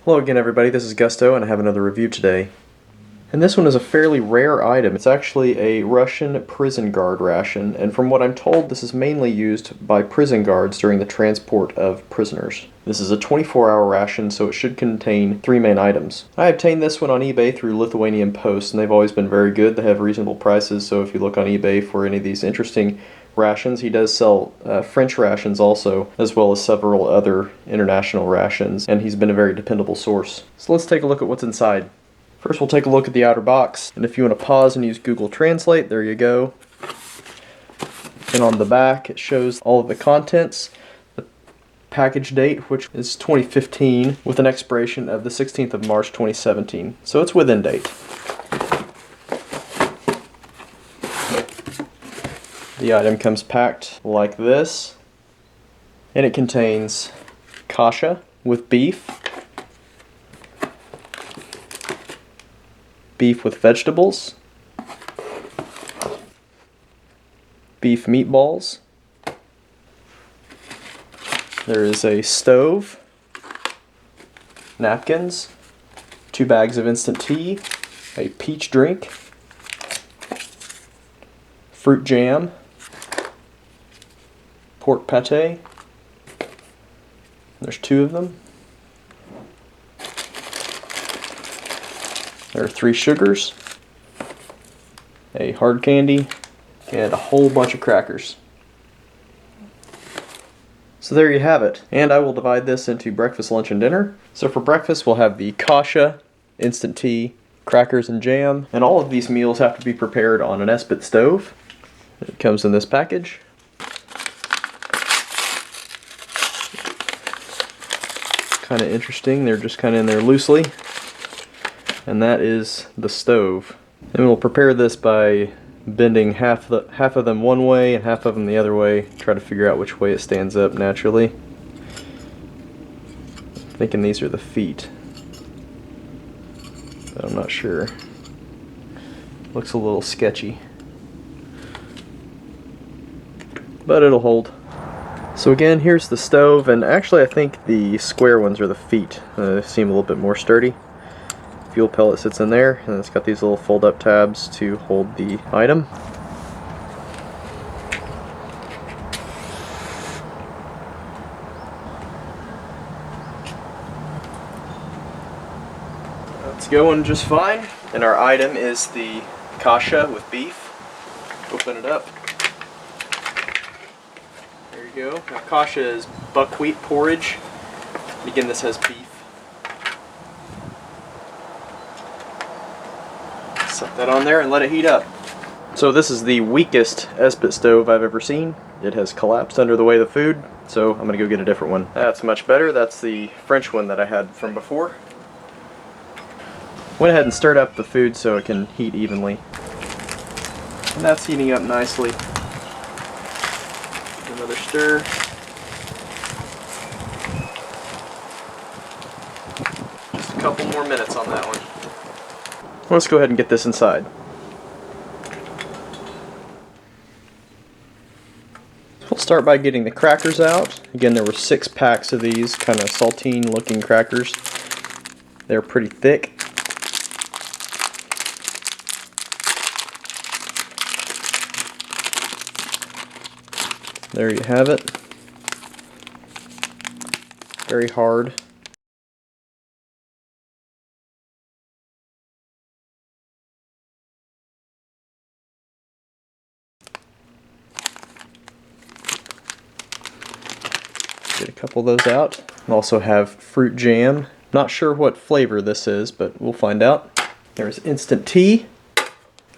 Hello again everybody, this is Gusto and I have another review today. And this one is a fairly rare item. It's actually a Russian prison guard ration, and from what I'm told this is mainly used by prison guards during the transport of prisoners. This is a 24-hour ration, so it should contain 3 main items. I obtained this one on eBay through Lithuanian Post, and they've always been very good. They have reasonable prices, so if you look on eBay for any of these interesting rations. He does sell French rations also, as well as several other international rations, and he's been a very dependable source. So let's take a look at what's inside. First we'll take a look at the outer box, and if you want to pause and use Google Translate, there you go. And on the back it shows all of the contents, the package date, which is 2015, with an expiration of the 16th of March 2017, so it's within date. The item comes packed like this, and it contains kasha with beef, beef with vegetables, beef meatballs. There is a stove, napkins, 2 bags of instant tea, a peach drink, fruit jam, pork pate. There's 2 of them. There are 3 sugars, a hard candy, and a whole bunch of crackers. So there you have it. And I will divide this into breakfast, lunch, and dinner. So for breakfast we'll have the kasha, instant tea, crackers, and jam. And all of these meals have to be prepared on an Esbit stove. It comes in this package. Kind of interesting, they're just kind of in there loosely. And that is the stove. And we'll prepare this by bending half of them one way and half of them the other way. Try to figure out which way it stands up naturally. I'm thinking these are the feet, but I'm not sure. Looks a little sketchy, but it'll hold. So again, here's the stove, and actually I think the square ones are the feet. They seem a little bit more sturdy. Fuel pellet sits in there, and it's got these little fold-up tabs to hold the item. It's going just fine. And our item is the kasha with beef. Open it up. There you go. Now kasha is buckwheat porridge. Again, this has beef. Set that on there and let it heat up. So this is the weakest Esbit stove I've ever seen. It has collapsed under the weight of the food, so I'm gonna go get a different one. That's much better. That's the French one that I had from before. Went ahead and stirred up the food so it can heat evenly. And that's heating up nicely. Another stir. Just a couple more minutes on that one. Let's go ahead and get this inside. We'll start by getting the crackers out. Again, there were 6 packs of these kind of saltine looking crackers. They're pretty thick. There you have it. Very hard. Get a couple of those out. We also have fruit jam. Not sure what flavor this is, but we'll find out. There's instant tea.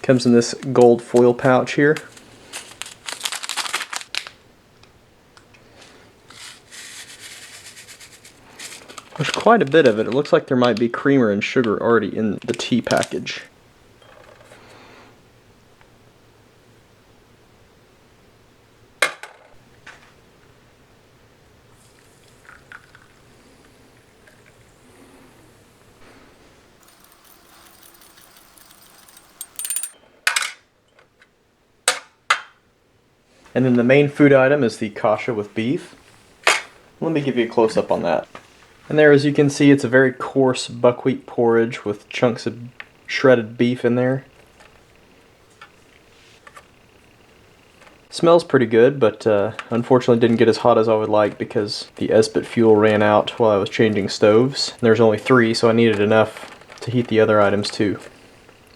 Comes in this gold foil pouch here. There's quite a bit of it. It looks like there might be creamer and sugar already in the tea package. And then the main food item is the kasha with beef. Let me give you a close-up on that. And there, as you can see, it's a very coarse buckwheat porridge with chunks of shredded beef in there. Smells pretty good, but unfortunately didn't get as hot as I would like because the Esbit fuel ran out while I was changing stoves. There's only 3, so I needed enough to heat the other items too.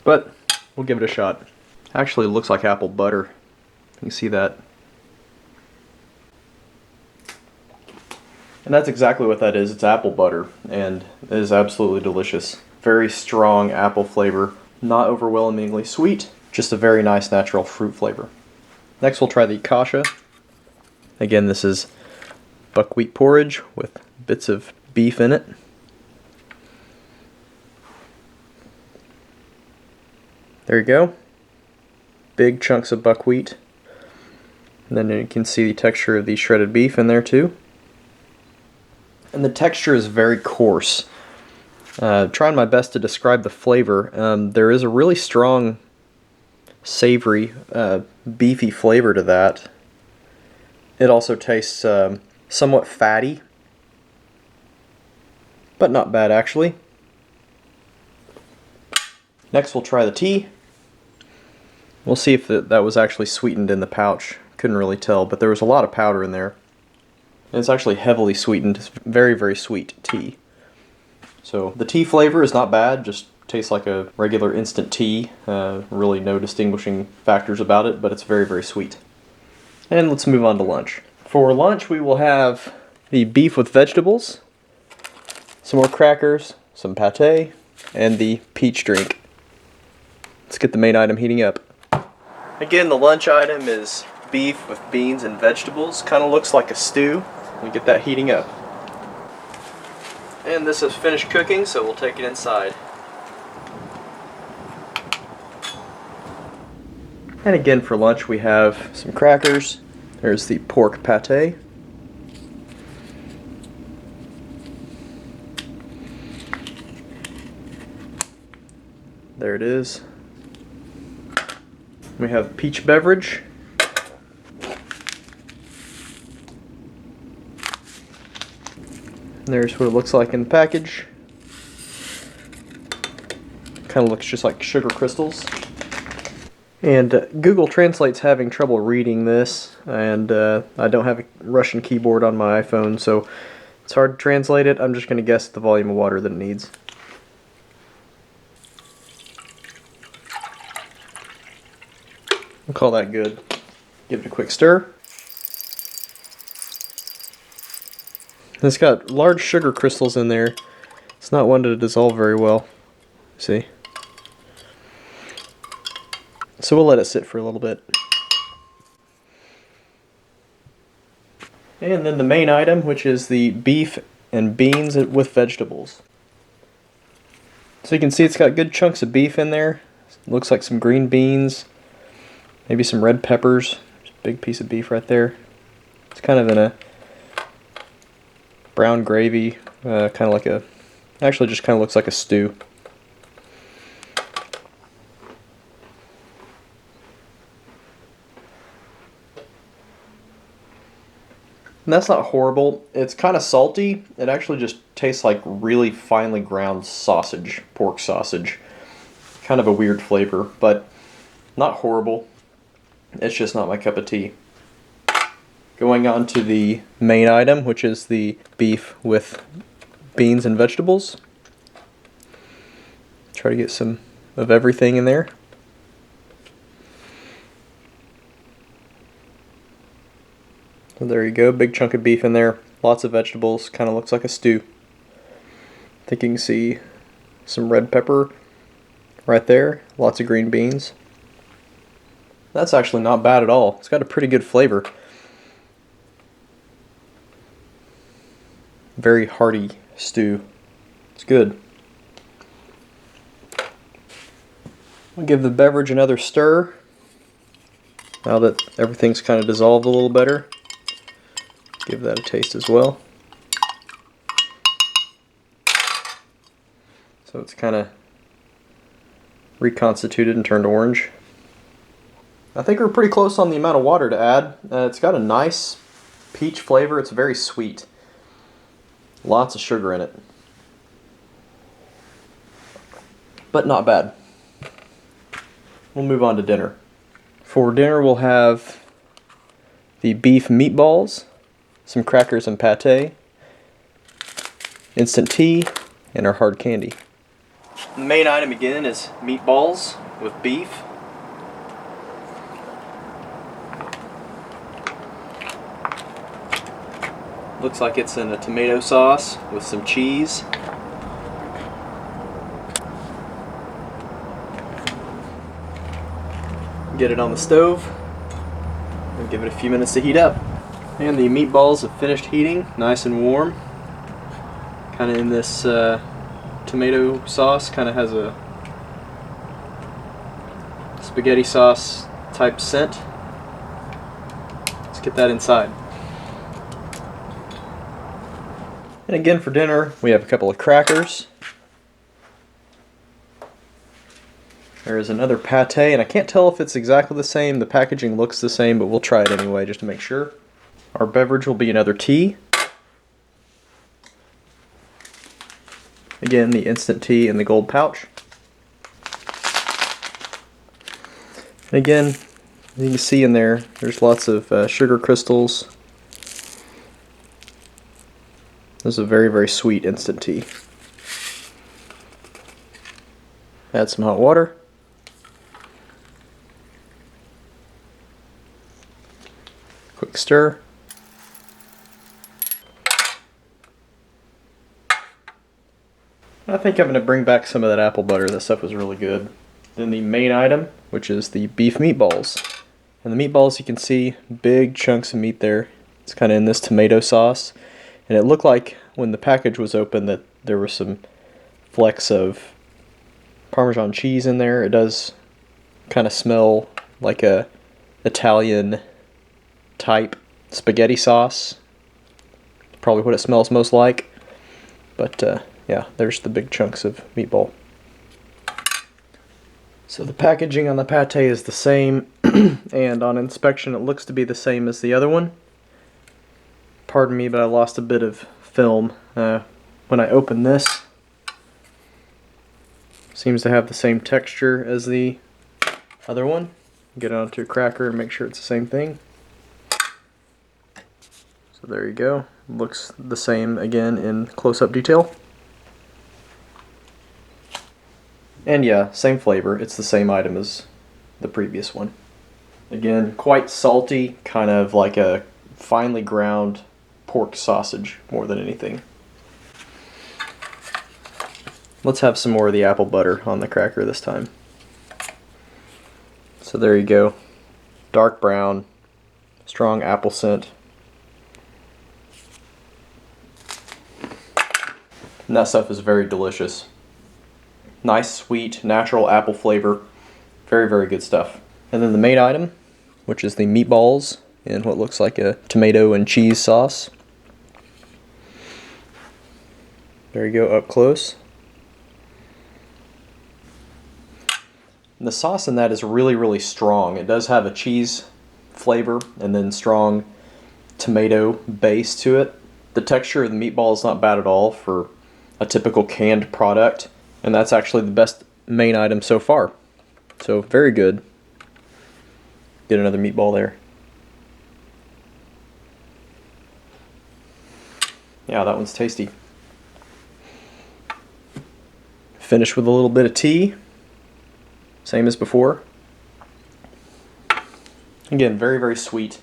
But we'll give it a shot. Actually, it looks like apple butter. You can see that. And that's exactly what that is. It's apple butter, and it is absolutely delicious. Very strong apple flavor, not overwhelmingly sweet, just a very nice natural fruit flavor. Next we'll try the kasha. Again, this is buckwheat porridge with bits of beef in it. There you go. Big chunks of buckwheat. And then you can see the texture of the shredded beef in there too. And the texture is very coarse. Trying my best to describe the flavor. There is a really strong, savory, beefy flavor to that. It also tastes somewhat fatty, but not bad actually. Next we'll try the tea. We'll see if that was actually sweetened in the pouch. Couldn't really tell, but there was a lot of powder in there. And it's actually heavily sweetened. It's very, very sweet tea. So the tea flavor is not bad, just tastes like a regular instant tea. Really no distinguishing factors about it, but it's very, very sweet. And let's move on to lunch. For lunch we will have the beef with vegetables, some more crackers, some pate, and the peach drink. Let's get the main item heating up. Again, the lunch item is beef with beans and vegetables. Kind of looks like a stew. We get that heating up. And this is finished cooking, so we'll take it inside. And again for lunch we have some crackers. There's the pork pate. There it is. We have peach beverage. There's what it looks like in the package. Kind of looks just like sugar crystals. And Google Translate's having trouble reading this, and I don't have a Russian keyboard on my iPhone, so it's hard to translate it. I'm just going to guess the volume of water that it needs. We'll call that good. Give it a quick stir. It's got large sugar crystals in there. It's not one to dissolve very well. See? So we'll let it sit for a little bit. And then the main item, which is the beef and beans with vegetables. So you can see it's got good chunks of beef in there. It looks like some green beans, maybe some red peppers. There's a big piece of beef right there. It's kind of in a brown gravy, kind of like a, actually just kind of looks like a stew. And that's not horrible. It's kind of salty. It actually just tastes like really finely ground sausage, pork sausage. Kind of a weird flavor, but not horrible. It's just not my cup of tea. Going on to the main item, which is the beef with beans and vegetables. Try to get some of everything in there. So there you go, big chunk of beef in there, lots of vegetables, kind of looks like a stew. I think you can see some red pepper right there, lots of green beans. That's actually not bad at all. It's got a pretty good flavor. Very hearty stew. It's good. I'll give the beverage another stir now that everything's kind of dissolved a little better. Give that a taste as well. So it's kind of reconstituted and turned orange. I think we're pretty close on the amount of water to add. It's got a nice peach flavor. It's very sweet. Lots of sugar in it. But not bad. We'll move on to dinner. For dinner we'll have the beef meatballs, some crackers and pate, instant tea, and our hard candy. The main item again is meatballs with beef. Looks like it's in a tomato sauce with some cheese. Get it on the stove and give it a few minutes to heat up. And the meatballs have finished heating, nice and warm. Kind of in this tomato sauce, kind of has a spaghetti sauce type scent. Let's get that inside. And again for dinner, we have a couple of crackers. There is another pate, and I can't tell if it's exactly the same. The packaging looks the same, but we'll try it anyway just to make sure. Our beverage will be another tea. Again, the instant tea in the gold pouch. And again, you can see in there, there's lots of sugar crystals. This is a very, very sweet instant tea. Add some hot water. Quick stir. I think I'm going to bring back some of that apple butter. That stuff was really good. Then the main item, which is the beef meatballs. And the meatballs, you can see big chunks of meat there. It's kind of in this tomato sauce. And it looked like when the package was open that there were some flecks of Parmesan cheese in there. It does kind of smell like a Italian type spaghetti sauce. Probably what it smells most like. But yeah, there's the big chunks of meatball. So the packaging on the pate is the same, and on inspection it looks to be the same as the other one. Pardon me, but I lost a bit of film when I opened this. Seems to have the same texture as the other one. Get it onto a cracker and make sure it's the same thing. So there you go. Looks the same again in close-up detail. And yeah, same flavor. It's the same item as the previous one. Again, quite salty, kind of like a finely ground pork sausage more than anything. Let's have some more of the apple butter on the cracker this time. So there you go. Dark brown, strong apple scent. And that stuff is very delicious. Nice, sweet, natural apple flavor. Very, very good stuff. And then the main item, which is the meatballs in what looks like a tomato and cheese sauce. There you go, up close. And the sauce in that is really, really strong. It does have a cheese flavor and then strong tomato base to it. The texture of the meatball is not bad at all for a typical canned product. And that's actually the best main item so far. So very good. Get another meatball there. Yeah, that one's tasty. Finish with a little bit of tea. Same as before. Again, very, very sweet.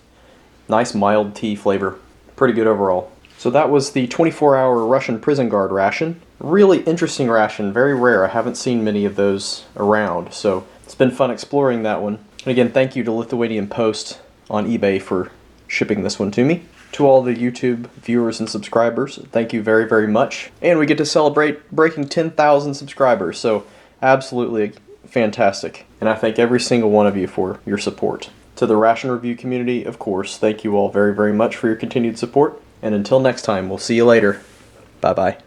Nice mild tea flavor. Pretty good overall. So that was the 24-hour Russian prison guard ration. Really interesting ration, very rare. I haven't seen many of those around, so it's been fun exploring that one. And again, thank you to Lithuanian Post on eBay for shipping this one to me. To all the YouTube viewers and subscribers, thank you very, very much. And we get to celebrate breaking 10,000 subscribers, so absolutely fantastic. And I thank every single one of you for your support. To the ration review community, of course, thank you all very, very much for your continued support. And until next time, we'll see you later. Bye-bye.